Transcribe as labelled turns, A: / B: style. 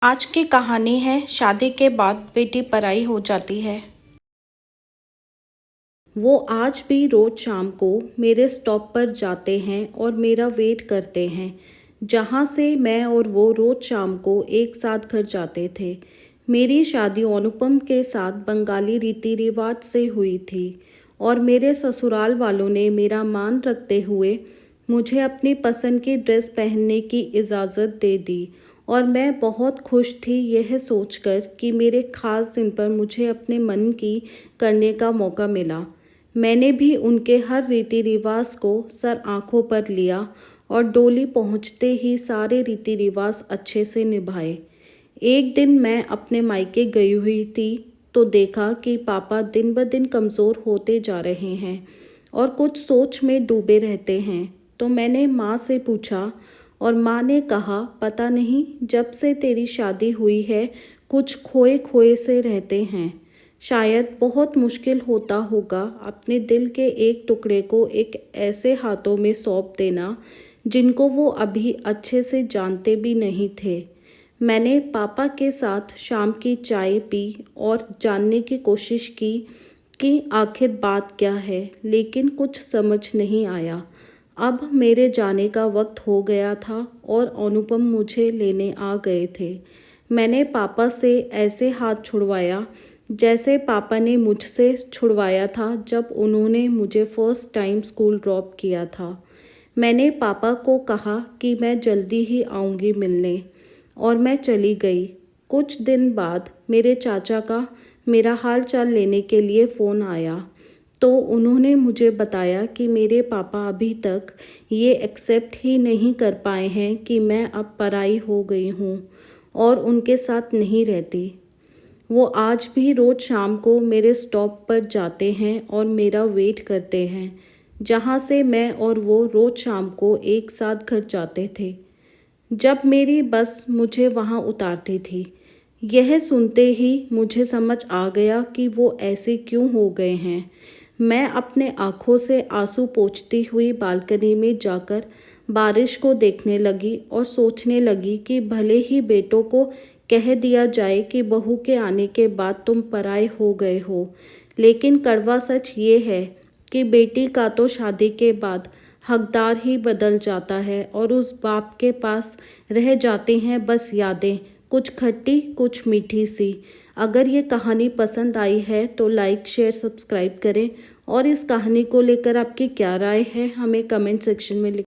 A: आज की कहानी है शादी के बाद बेटी पराई हो जाती है। वो आज भी रोज शाम को मेरे स्टॉप पर जाते हैं और मेरा वेट करते हैं, जहाँ से मैं और वो रोज शाम को एक साथ घर जाते थे। मेरी शादी अनुपम के साथ बंगाली रीति रिवाज से हुई थी और मेरे ससुराल वालों ने मेरा मान रखते हुए मुझे अपनी पसंद की ड्रेस पहनने की इजाज़त दे दी और मैं बहुत खुश थी यह सोचकर कि मेरे ख़ास दिन पर मुझे अपने मन की करने का मौका मिला। मैंने भी उनके हर रीति रिवाज को सर आंखों पर लिया और डोली पहुंचते ही सारे रीति रिवाज अच्छे से निभाए। एक दिन मैं अपने मायके गई हुई थी तो देखा कि पापा दिन ब दिन कमज़ोर होते जा रहे हैं और कुछ सोच में डूबे रहते हैं। तो मैंने माँ से पूछा और माँ ने कहा, पता नहीं, जब से तेरी शादी हुई है कुछ खोए खोए से रहते हैं। शायद बहुत मुश्किल होता होगा अपने दिल के एक टुकड़े को एक ऐसे हाथों में सौंप देना जिनको वो अभी अच्छे से जानते भी नहीं थे। मैंने पापा के साथ शाम की चाय पी और जानने की कोशिश की कि आखिर बात क्या है, लेकिन कुछ समझ नहीं आया। अब मेरे जाने का वक्त हो गया था और अनुपम मुझे लेने आ गए थे। मैंने पापा से ऐसे हाथ छुड़वाया जैसे पापा ने मुझसे छुड़वाया था जब उन्होंने मुझे फर्स्ट टाइम स्कूल ड्रॉप किया था। मैंने पापा को कहा कि मैं जल्दी ही आऊँगी मिलने और मैं चली गई। कुछ दिन बाद मेरे चाचा का मेरा हाल चाल लेने के लिए फ़ोन आया तो उन्होंने मुझे बताया कि मेरे पापा अभी तक ये एक्सेप्ट ही नहीं कर पाए हैं कि मैं अब पराई हो गई हूँ और उनके साथ नहीं रहती। वो आज भी रोज़ शाम को मेरे स्टॉप पर जाते हैं और मेरा वेट करते हैं, जहाँ से मैं और वो रोज़ शाम को एक साथ घर जाते थे जब मेरी बस मुझे वहाँ उतारती थी। यह सुनते ही मुझे समझ आ गया कि वो ऐसे क्यों हो गए हैं। मैं अपने आँखों से आंसू पोंछती हुई बालकनी में जाकर बारिश को देखने लगी और सोचने लगी कि भले ही बेटों को कह दिया जाए कि बहू के आने के बाद तुम पराए हो गए हो, लेकिन कड़वा सच ये है कि बेटी का तो शादी के बाद हकदार ही बदल जाता है और उस बाप के पास रह जाती हैं बस यादें, कुछ खट्टी कुछ मीठी सी। अगर ये कहानी पसंद आई है तो लाइक शेयर सब्सक्राइब करें और इस कहानी को लेकर आपकी क्या राय है हमें कमेंट सेक्शन में लिख